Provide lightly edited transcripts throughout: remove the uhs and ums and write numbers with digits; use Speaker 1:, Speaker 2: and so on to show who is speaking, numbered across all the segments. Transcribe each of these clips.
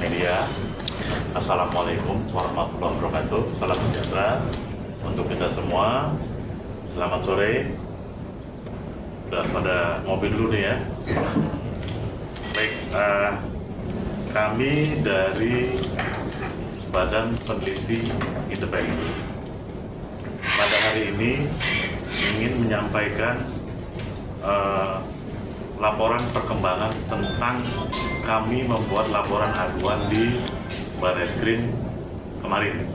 Speaker 1: media. Assalamualaikum warahmatullahi wabarakatuh. Salam sejahtera untuk kita semua. Selamat sore. Udah pada ngopi dulu nih ya. Baik, kami dari Badan Peneliti ITPN pada hari ini ingin menyampaikan laporan perkembangan tentang kami membuat laporan aduan di Bareskrim kemarin.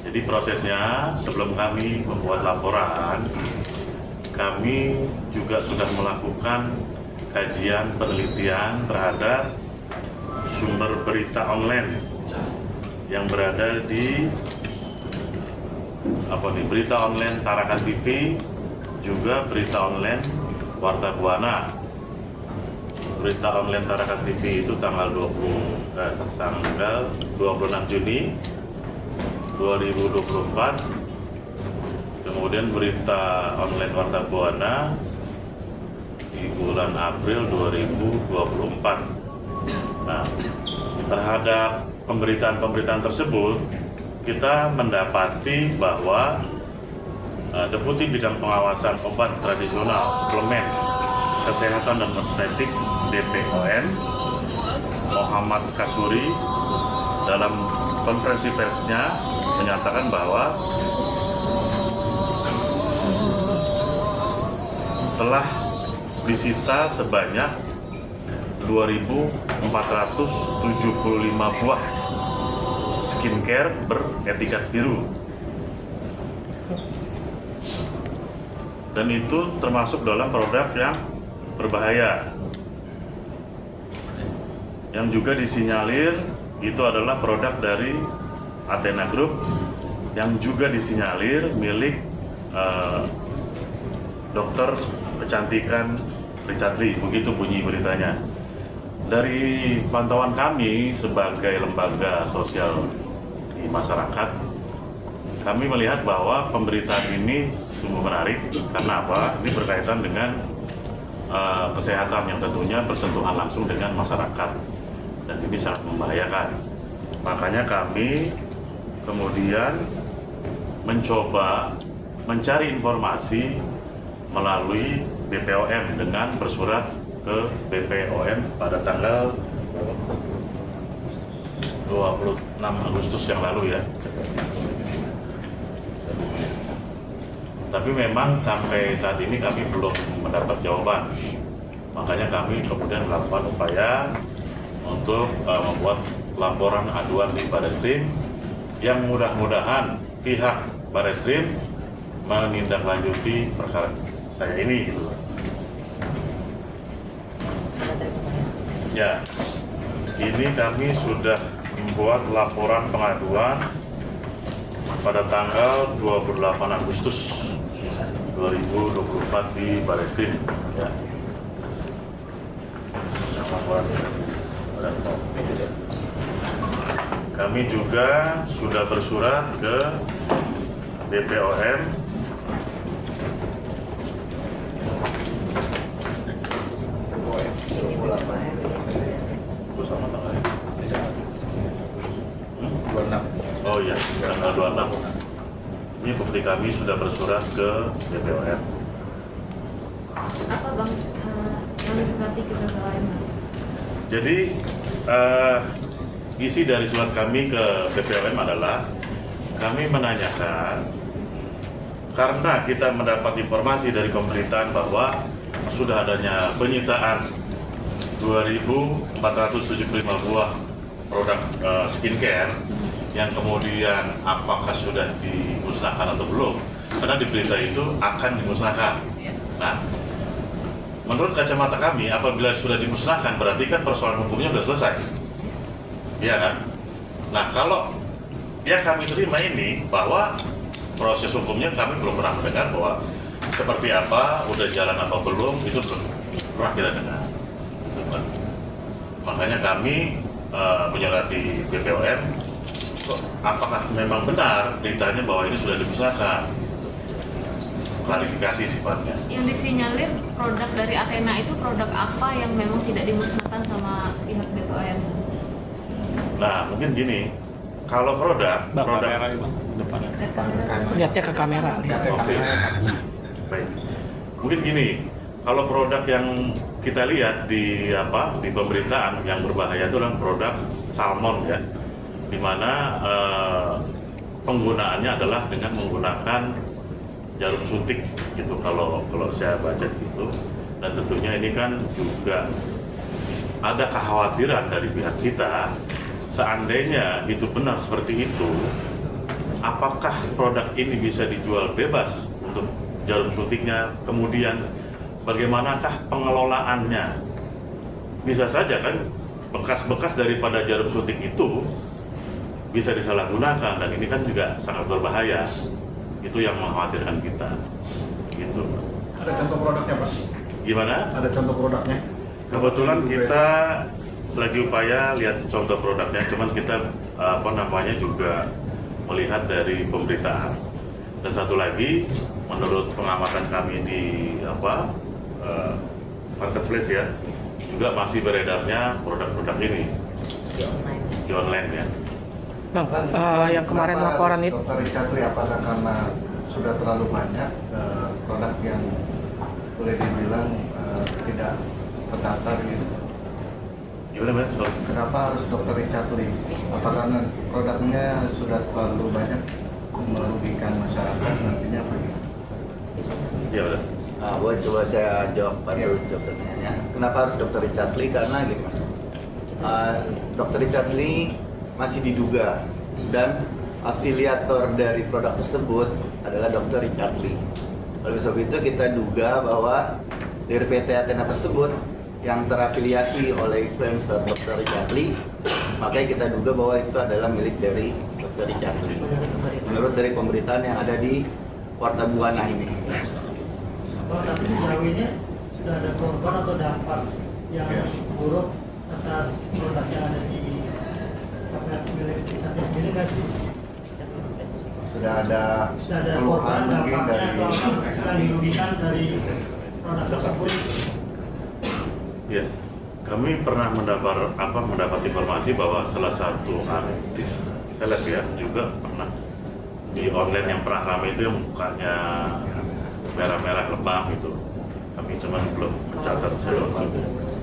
Speaker 1: Jadi prosesnya sebelum kami membuat laporan, kami juga sudah melakukan kajian penelitian terhadap sumber berita online yang berada di berita online Tarakan TV, juga berita online Warta Buana. Berita online Tarakan TV itu tanggal 26 Juni 2024. Kemudian berita online Warta Buana di bulan April 2024. Nah, terhadap pemberitaan-pemberitaan tersebut, kita mendapati bahwa Deputi Bidang Pengawasan Obat Tradisional, Suplemen, Kesehatan dan Kosmetik BPOM Muhammad Kasuri dalam konferensi persnya menyatakan bahwa telah disita sebanyak 2.475 buah skincare beretiket biru. Dan itu termasuk dalam produk yang berbahaya. Yang juga disinyalir itu adalah produk dari Athena Group yang juga disinyalir milik dokter kecantikan Richard Lee, begitu bunyi beritanya. Dari pantauan kami sebagai lembaga sosial di masyarakat, kami melihat bahwa pemberitaan ini sungguh menarik. Karena apa? Ini berkaitan dengan kesehatan yang tentunya bersentuhan langsung dengan masyarakat, dan ini sangat membahayakan. Makanya kami kemudian mencoba mencari informasi melalui BPOM dengan bersurat ke BPOM pada tanggal 26 Agustus yang lalu ya. Tapi memang sampai saat ini kami belum mendapat jawaban. Makanya kami kemudian melakukan upaya untuk membuat laporan aduan di Bareskrim yang mudah-mudahan pihak Bareskrim menindaklanjuti perkara saya ini gitu. Ya, ini kami sudah membuat laporan pengaduan pada tanggal 28 Agustus 2024 di Bareskrim. Ya. Kami juga sudah bersurat ke BPOM Oh iya, tanggal 26. Ini bukti kami sudah bersurat ke BPOM.
Speaker 2: Apa Bang yang disurati ke BPOM?
Speaker 1: Jadi isi dari surat kami ke BPOM adalah kami menanyakan, karena kita mendapat informasi dari pemberitaan bahwa sudah adanya penyitaan 2.475 buah produk skincare yang kemudian apakah sudah dimusnahkan atau belum, karena di berita itu akan dimusnahkan. Nah, menurut kacamata kami, apabila sudah dimusnahkan berarti kan persoalan hukumnya sudah selesai, ya kan? Nah, kalau yang kami terima ini bahwa proses hukumnya kami belum pernah mendengar bahwa seperti apa, udah jalan apa belum, itu belum pernah kita dengar. Makanya kami menyurati BPOM, apakah memang benar beritanya bahwa ini sudah dimusnahkan? Klarifikasi sifatnya.
Speaker 2: Yang disinyalir produk dari Athena itu produk apa yang memang tidak dimusnahkan sama pihak BPOM?
Speaker 1: Nah, mungkin gini, kalau produk
Speaker 3: depan.
Speaker 4: Lihatnya ke kamera.
Speaker 1: Oke. Baik. Mungkin gini, kalau produk yang kita lihat di pemberitaan yang berbahaya itu adalah produk salmon ya, di mana penggunaannya adalah dengan menggunakan jarum suntik gitu kalau saya baca di situ. Dan tentunya ini kan juga ada kekhawatiran dari pihak kita, seandainya itu benar seperti itu, apakah produk ini bisa dijual bebas untuk jarum suntiknya, kemudian bagaimanakah pengelolaannya? Bisa saja kan bekas-bekas daripada jarum suntik itu bisa disalahgunakan, dan ini kan juga sangat berbahaya. Itu yang mengkhawatirkan kita. Gitu.
Speaker 5: Ada contoh produknya, Pak?
Speaker 1: Gimana?
Speaker 5: Ada contoh produknya?
Speaker 1: Kebetulan kita lagi upaya lihat contoh produknya, cuman kita juga melihat dari pemberitaan. Dan satu lagi, menurut pengamatan kami di marketplace ya, juga masih beredarnya produk-produk ini di online ya.
Speaker 4: Bang, yang kemarin
Speaker 6: Kenapa
Speaker 4: laporan
Speaker 6: harus
Speaker 4: itu
Speaker 6: Dokter Richard Lee, apakah karena sudah terlalu banyak produk yang boleh dibilang tidak terdaftar gitu?
Speaker 1: Gimana Mas? Sorry.
Speaker 6: Kenapa harus Dokter Richard Lee? Apa karena produknya sudah terlalu banyak merugikan masyarakat nantinya apa gitu?
Speaker 1: Iya betul.
Speaker 7: Nah, coba saya jawab bantu dokternya ya. Kenapa harus Dokter Richard Lee? Karena gitu Mas, Dokter Richard Lee masih diduga dan afiliator dari produk tersebut adalah Dokter Richard Lee. Oleh sebab itu kita duga bahwa dari PT Athena tersebut yang terafiliasi oleh influencer Dokter Richard Lee, makanya kita duga bahwa itu adalah milik dari Dokter Richard Lee. Menurut dari pemberitaan yang ada di Warta Buana ini.
Speaker 8: Tapi sejauh ini sudah ada korban atau dampak yang buruk atas produk yang ada di milik kita sendiri nggak sih?
Speaker 6: Sudah ada keluhan
Speaker 8: korban
Speaker 6: mungkin
Speaker 8: dampaknya
Speaker 6: dari
Speaker 8: atau sudah dirugikan dari produk tersebut?
Speaker 1: Ya, kami pernah mendapat informasi bahwa salah satu artis seleb ya juga pernah di online yang pernah ramai itu yang mukanya merah-merah lebam itu. Kami cuma belum mencatat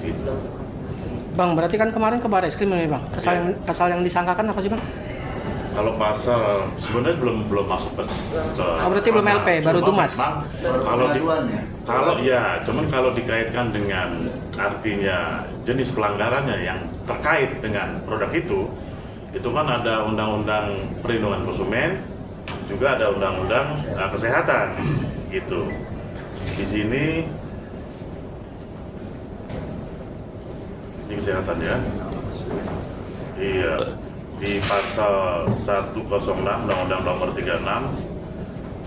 Speaker 1: itu.
Speaker 4: Bang, berarti kan kemarin ke Barreskrim ini Bang. Pasal yang disangkakan apa sih Bang?
Speaker 1: Kalau pasal sebenarnya belum masuk ke
Speaker 4: berarti belum LP, baru
Speaker 1: Cuma
Speaker 4: Dumas.
Speaker 1: memang Cuman kalau dikaitkan dengan artinya jenis pelanggarannya yang terkait dengan produk itu kan ada undang-undang perlindungan konsumen, juga ada undang-undang kesehatan gitu. Di sini ini kesehatan ya. Iya. Di pasal 106 Undang-Undang Nomor 36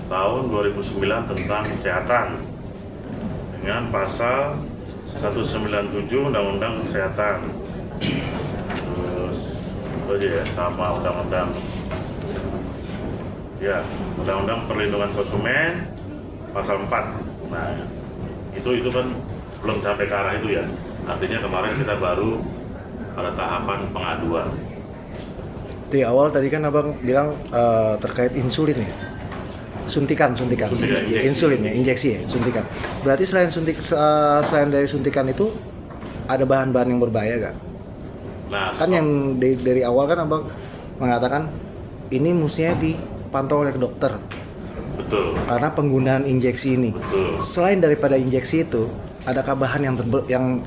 Speaker 1: tahun 2009 tentang kesehatan, dengan pasal 197 Undang-Undang Kesehatan. Terus itu aja ya, sama Undang-Undang Perlindungan Konsumen pasal 4. Nah, itu kan belum sampai ke arah itu ya. Artinya kemarin kita baru pada tahapan pengaduan.
Speaker 9: Di awal tadi kan abang bilang terkait insulin ya, suntikan, insulin ya, injeksi ya, suntikan. Berarti selain dari suntikan itu ada bahan-bahan yang berbahaya gak?
Speaker 1: Nah,
Speaker 9: Kan yang dari awal kan abang mengatakan ini mestinya dipantau oleh dokter.
Speaker 1: betul.
Speaker 9: Karena penggunaan injeksi ini.
Speaker 1: Betul.
Speaker 9: Selain daripada injeksi itu, adakah bahan yang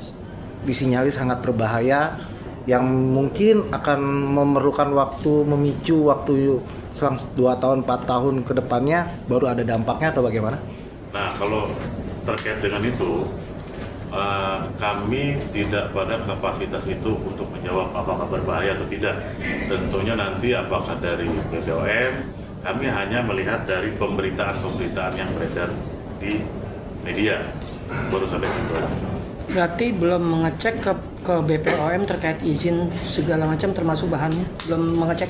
Speaker 9: disinyalir sangat berbahaya, yang mungkin akan memerlukan memicu waktu selang 2 tahun, 4 tahun ke depannya baru ada dampaknya atau bagaimana?
Speaker 1: Nah, kalau terkait dengan itu, kami tidak pada kapasitas itu untuk menjawab apakah berbahaya atau tidak. Tentunya nanti apakah dari BPOM, kami hanya melihat dari pemberitaan-pemberitaan yang beredar di media. Baru sampai situ aja.
Speaker 4: Berarti belum mengecek ke BPOM terkait izin segala macam termasuk bahannya, belum mengecek.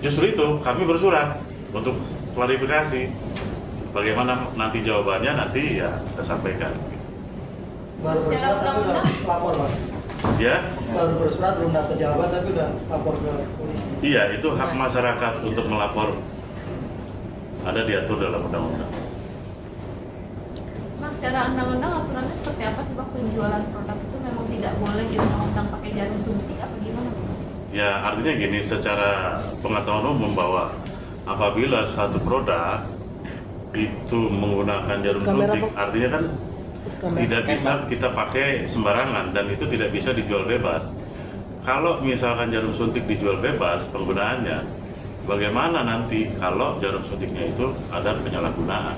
Speaker 1: Justru itu kami bersurat untuk klarifikasi. Bagaimana nanti jawabannya nanti ya kita sampaikan.
Speaker 8: Baru bersurat tapi udah lapor Pak.
Speaker 1: Ya,
Speaker 8: Baru bersurat belum dapat jawaban tapi udah lapor ke polisi.
Speaker 1: iya itu hak masyarakat untuk melapor. Ada diatur dalam undang-undang.
Speaker 2: Mas, secara undang-undang aturannya seperti apa sih Bang, penjualan produk itu memang tidak boleh diundang-undang pakai jarum suntik apa gimana?
Speaker 1: Ya artinya gini, secara pengetahuan umum bahwa apabila satu produk itu menggunakan jarum suntik, artinya kan tidak bisa kita pakai sembarangan dan itu tidak bisa dijual bebas. Kalau misalkan jarum suntik dijual bebas penggunaannya, bagaimana nanti kalau jarum suntiknya itu ada penyalahgunaan?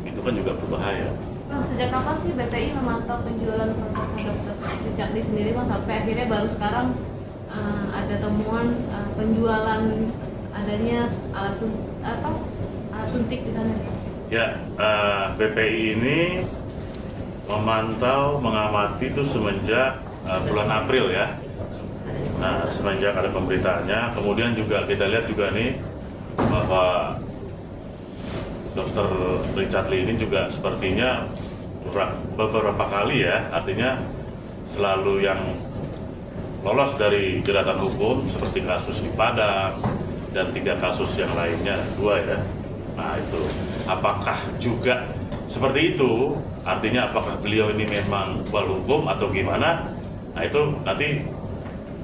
Speaker 1: Itu kan juga berbahaya.
Speaker 2: Bang, sejak kapan sih BPI memantau penjualan produknya Dr. Richard Lee sendiri Bang, sampai akhirnya baru sekarang ada temuan penjualan adanya alat suntik di sana?
Speaker 1: Ya, BPI ini memantau, mengamati itu semenjak bulan April ya. Nah, semenjak ada pemberitaannya, kemudian juga kita lihat juga nih bahwa Dr. Richard Lee ini juga sepertinya beberapa kali ya, artinya selalu yang lolos dari jeratan hukum seperti kasus di Padang dan 3 kasus yang lainnya, 2 ya. Nah itu, apakah juga seperti itu? Artinya apakah beliau ini memang kebal hukum atau gimana? Nah itu nanti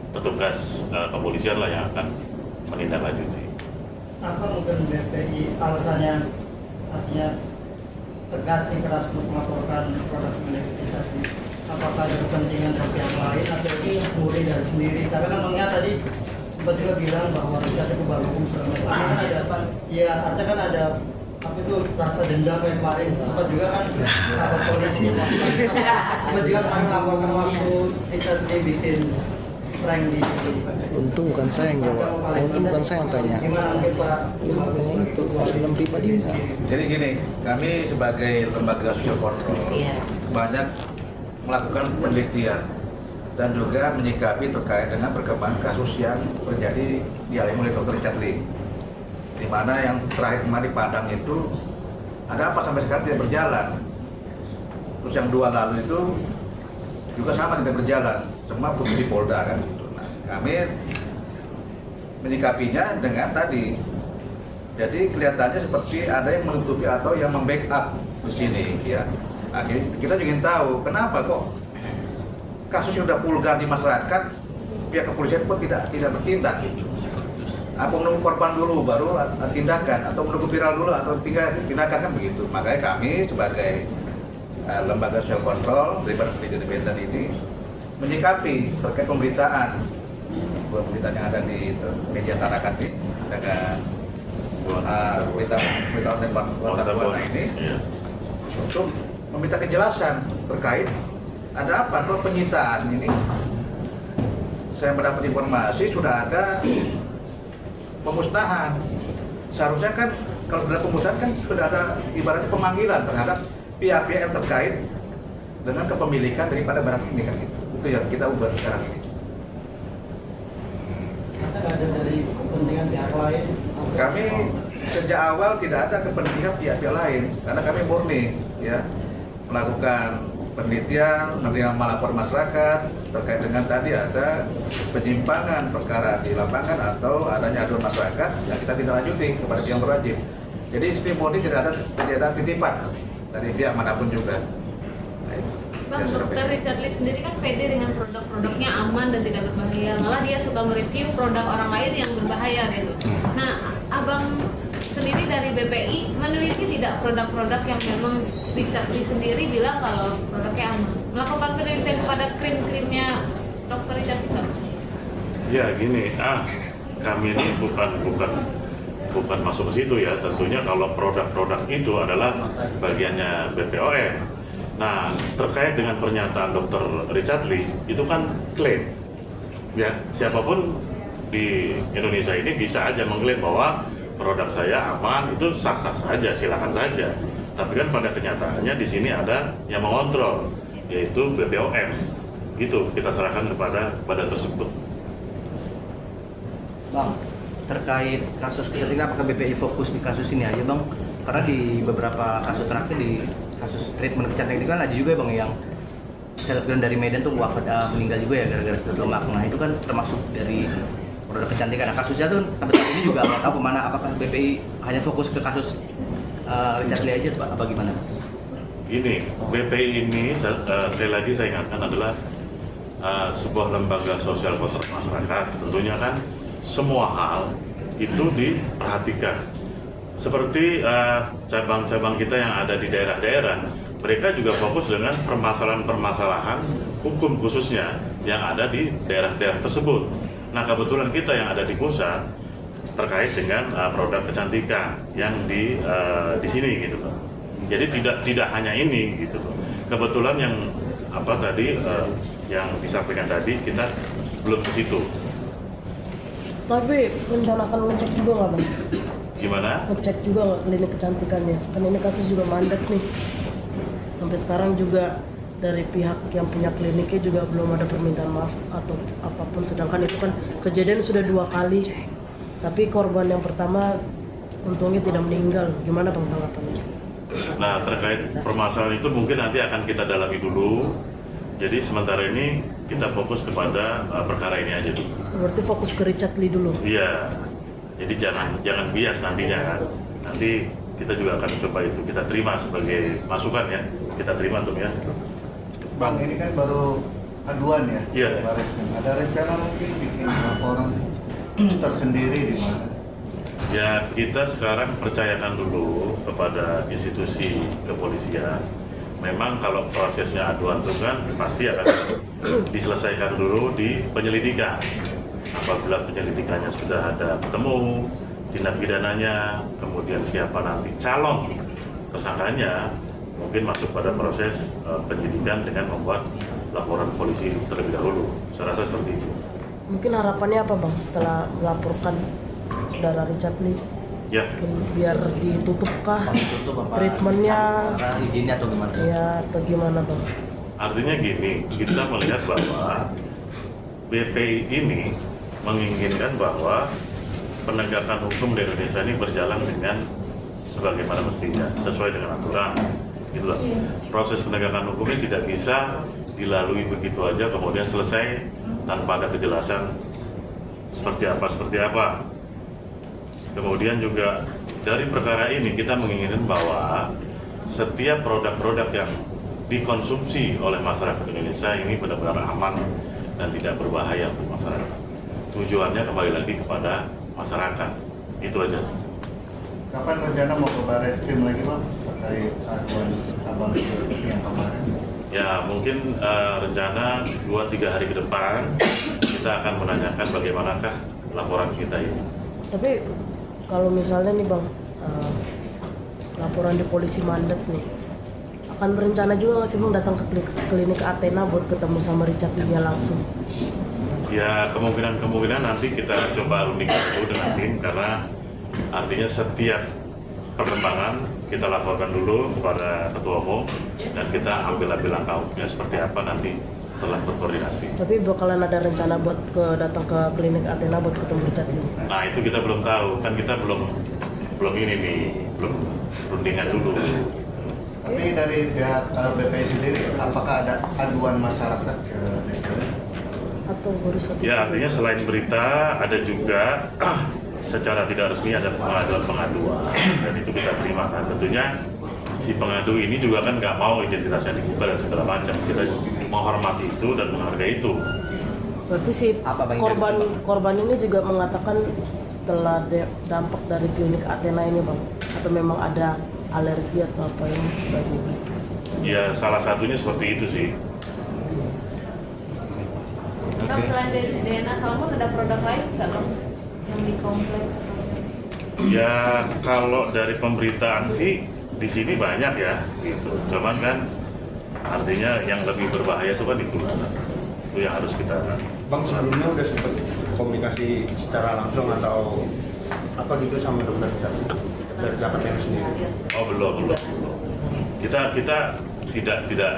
Speaker 1: petugas kepolisian lah yang akan menindaklanjuti.
Speaker 8: Apa mungkin BPI alasannya artinya tegas nih keras untuk melaporkan produk milik Richard Lee? Apakah ada kepentingan dari pihak lain atau ini murni dari sendiri? Karena kan mengingat tadi sempat juga bilang bahwa Richard Lee kebal hukum segala macam. Kan ada apa? Ya artinya kan ada apa itu rasa dendam kayak kemarin sempat juga kan sahabat polisi sempat juga kemarin melaporkan waktu Richard Lee bikin prank di
Speaker 9: Untung bukan saya yang jawab. Untung bukan saya yang tanya.
Speaker 8: gimana mungkin Pak
Speaker 9: Itu film pribadi.
Speaker 5: Jadi gini, kami sebagai lembaga sosial kontrol banyak melakukan penelitian dan juga menyikapi terkait dengan perkembangan kasus yang terjadi dialami oleh Dr. Richard Lee. Di mana yang terakhir kemarin di Padang itu ada apa sampai sekarang tidak berjalan. Terus yang 2 lalu itu juga sama tidak berjalan, semua putih di Polda kan gitu. Nah, kami menyikapinya dengan tadi. Jadi kelihatannya seperti ada yang menutupi atau yang membackup di sini ya. Akhirnya kita juga ingin tahu kenapa kok kasus sudah vulgar di masyarakat, pihak kepolisian pun tidak bertindak. Apa menunggu korban dulu baru tindakan, atau menunggu viral dulu atau tindakan kan begitu. Makanya kami sebagai lembaga sosial kontrol daripada penelitian independen ini menyikapi terkait pemberitaan yang ada di media tarakan ini dengan berita online warna ini untuk meminta kejelasan terkait ada apa kok penyitaan ini. Saya mendapat informasi sudah ada pemusnahan. Seharusnya kan kalau sudah pemusnahan kan sudah ada ibaratnya pemanggilan terhadap pihak-pihak yang terkait dengan kepemilikan daripada barang ini kan gitu. Itu yang kita ubah sekarang ini.
Speaker 8: Ada dari kepentingan pihak lain?
Speaker 5: Kami sejak awal tidak ada kepentingan pihak-pihak lain karena kami murni ya melakukan penelitian, melapor masyarakat terkait dengan tadi ada penyimpangan perkara di lapangan atau adanya aduan masyarakat yang kita tidak lanjuti kepada pihak berwajib. Jadi sistem murni tidak ada titipan dari pihak manapun juga.
Speaker 2: Bang, Dr. Richard Lee sendiri kan pede dengan produk-produknya aman dan tidak berbahaya. Malah dia suka mereview produk orang lain yang berbahaya gitu. Nah, Abang sendiri dari BPI meneliti tidak produk-produk yang memang Richard Lee sendiri bilang kalau produknya aman? Melakukan penelitian kepada krim-krimnya Dr. Richard Lee?
Speaker 1: Ya gini, kami ini bukan masuk ke situ ya. Tentunya kalau produk-produk itu adalah bagiannya BPOM. Nah, terkait dengan pernyataan Dr. Richard Lee, itu kan klaim. Ya, siapapun di Indonesia ini bisa aja mengklaim bahwa produk saya aman, itu sah-sah saja, silakan saja. Tapi kan pada kenyataannya di sini ada yang mengontrol, yaitu BPOM. Itu kita serahkan kepada badan tersebut.
Speaker 3: Bang, terkait kasus ketika apakah BPI fokus di kasus ini aja Bang? Karena di beberapa kasus terakhir di kasus treatment kecantikan itu kan ada juga Bang yang selebgram dari Medan tuh wafat meninggal juga ya gara-gara sedot lemak. Nah itu kan termasuk dari produk kecantikan. Nah kasusnya tuh sampai saat ini juga nggak tahu kemana. Apakah BPI hanya fokus ke kasus Richard Lee aja apa gimana?
Speaker 1: Ini BPI ini sekali lagi saya ingatkan adalah sebuah lembaga sosial kontra masyarakat. Tentunya kan semua hal itu diperhatikan. Seperti cabang-cabang kita yang ada di daerah-daerah, mereka juga fokus dengan permasalahan-permasalahan hukum khususnya yang ada di daerah-daerah tersebut. Nah kebetulan kita yang ada di pusat terkait dengan produk kecantikan yang di sini gitu loh. Jadi tidak hanya ini gitu loh. Kebetulan yang yang disampaikan tadi kita belum ke situ.
Speaker 10: Tapi rencana akan ngecek juga nggak Bang?
Speaker 1: Gimana?
Speaker 10: Ngecek juga nggak klinik kecantikannya? Kan ini kasus juga mandek nih. Sampai sekarang juga dari pihak yang punya kliniknya juga belum ada permintaan maaf atau apapun. Sedangkan itu kan kejadian sudah 2 kali. Tapi korban yang pertama untungnya tidak meninggal. Gimana Bang tanggapannya?
Speaker 1: Nah terkait permasalahan itu mungkin nanti akan kita dalami dulu. Jadi sementara ini kita fokus kepada perkara ini aja dulu.
Speaker 10: Berarti fokus ke Richard Lee dulu?
Speaker 1: Iya. Jadi jangan bias nantinya kan. Nanti kita juga akan coba itu kita terima sebagai masukan ya. Kita terima tuh ya.
Speaker 6: Bang, ini kan baru aduan ya?
Speaker 1: Iya.
Speaker 6: Ada rencana mungkin bikin laporan tersendiri di mana?
Speaker 1: Ya kita sekarang percayakan dulu kepada institusi kepolisian. Memang kalau prosesnya aduan itu kan pasti akan diselesaikan dulu di penyelidikan. Apabila penyelidikannya sudah ada ketemu tindak pidananya, kemudian siapa nanti calon tersangkanya, mungkin masuk pada proses penyidikan dengan membuat laporan polisi terlebih dahulu. Saya rasa seperti itu.
Speaker 10: Mungkin harapannya apa Bang setelah melaporkan saudara Richard Lee?
Speaker 1: Ya.
Speaker 10: Mungkin biar ditutup kah treatmentnya?
Speaker 3: Izinnya atau gimana?
Speaker 10: Ya atau gimana Bang?
Speaker 1: Artinya gini, kita melihat bahwa BPI ini menginginkan bahwa penegakan hukum di Indonesia ini berjalan dengan sebagaimana mestinya, sesuai dengan aturan. Gitu loh. Proses penegakan hukumnya tidak bisa dilalui begitu aja kemudian selesai tanpa ada kejelasan seperti apa. Kemudian juga dari perkara ini kita menginginkan bahwa setiap produk-produk yang dikonsumsi oleh masyarakat Indonesia ini benar-benar aman dan tidak berbahaya untuk masyarakat. Tujuannya kembali lagi kepada masyarakat. Itu aja.
Speaker 6: Kapan rencana mau ke Barreskrim lagi Bang? Terkait aduan abang yang kemarin?
Speaker 1: Ya mungkin rencana 2-3 hari ke depan kita akan menanyakan bagaimanakah laporan kita ini.
Speaker 10: Tapi kalau misalnya nih Bang, laporan di polisi mandek nih, akan berencana juga nggak sih Bang datang ke klinik Athena buat ketemu sama Richard Lee langsung?
Speaker 1: Ya kemungkinan nanti kita coba rundingkan dulu dengan tim karena artinya setiap perkembangan kita laporkan dulu kepada ketua umum dan kita ambil langkah hukumnya seperti apa nanti setelah berkoordinasi.
Speaker 10: Tapi bakalan ada rencana buat datang ke klinik Athena buat ketemu Richard Lee?
Speaker 1: Nah itu kita belum tahu, kan kita belum rundingan dulu.
Speaker 6: Tapi dari pihak BPI sendiri, apakah ada aduan masyarakat ke DPR?
Speaker 10: Atau baru satu?
Speaker 1: Ya artinya selain berita ada juga secara tidak resmi ada pengaduan dan itu kita terima kan. Tentunya si pengadu ini juga kan nggak mau identitasnya dibuka dan segala macam. Kita menghormati itu dan menghargai itu.
Speaker 10: Berarti si korban ini juga mengatakan setelah dampak dari klinik Athena ini Bang, atau memang ada alergi atau apa yang sebagainya?
Speaker 1: Ya salah satunya seperti itu sih.
Speaker 2: Bang, selain dari DNA Salmon ada produk lain nggak Bang yang dikomplain?
Speaker 1: Ya kalau dari pemberitaan sih di sini banyak ya, gitu. Cuman kan artinya yang lebih berbahaya itu kan itu yang harus kita.
Speaker 9: Bang sebelumnya udah sempat komunikasi secara langsung atau apa gitu sama dokter dari Jakarta sendiri?
Speaker 1: Oh belum. Kita tidak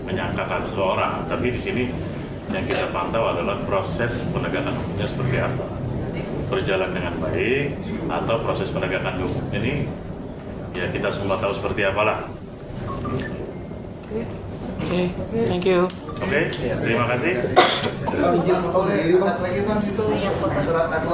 Speaker 1: menyangkakan seseorang, tapi di sini yang kita pantau adalah proses penegakan hukumnya seperti apa, berjalan dengan baik atau proses penegakan hukum ini ya kita semua tahu seperti apalah.
Speaker 4: Oke, thank you.
Speaker 1: Oke, terima kasih.
Speaker 6: Izin foto berdiri Bang, lagi Bang itu surat dakwaan.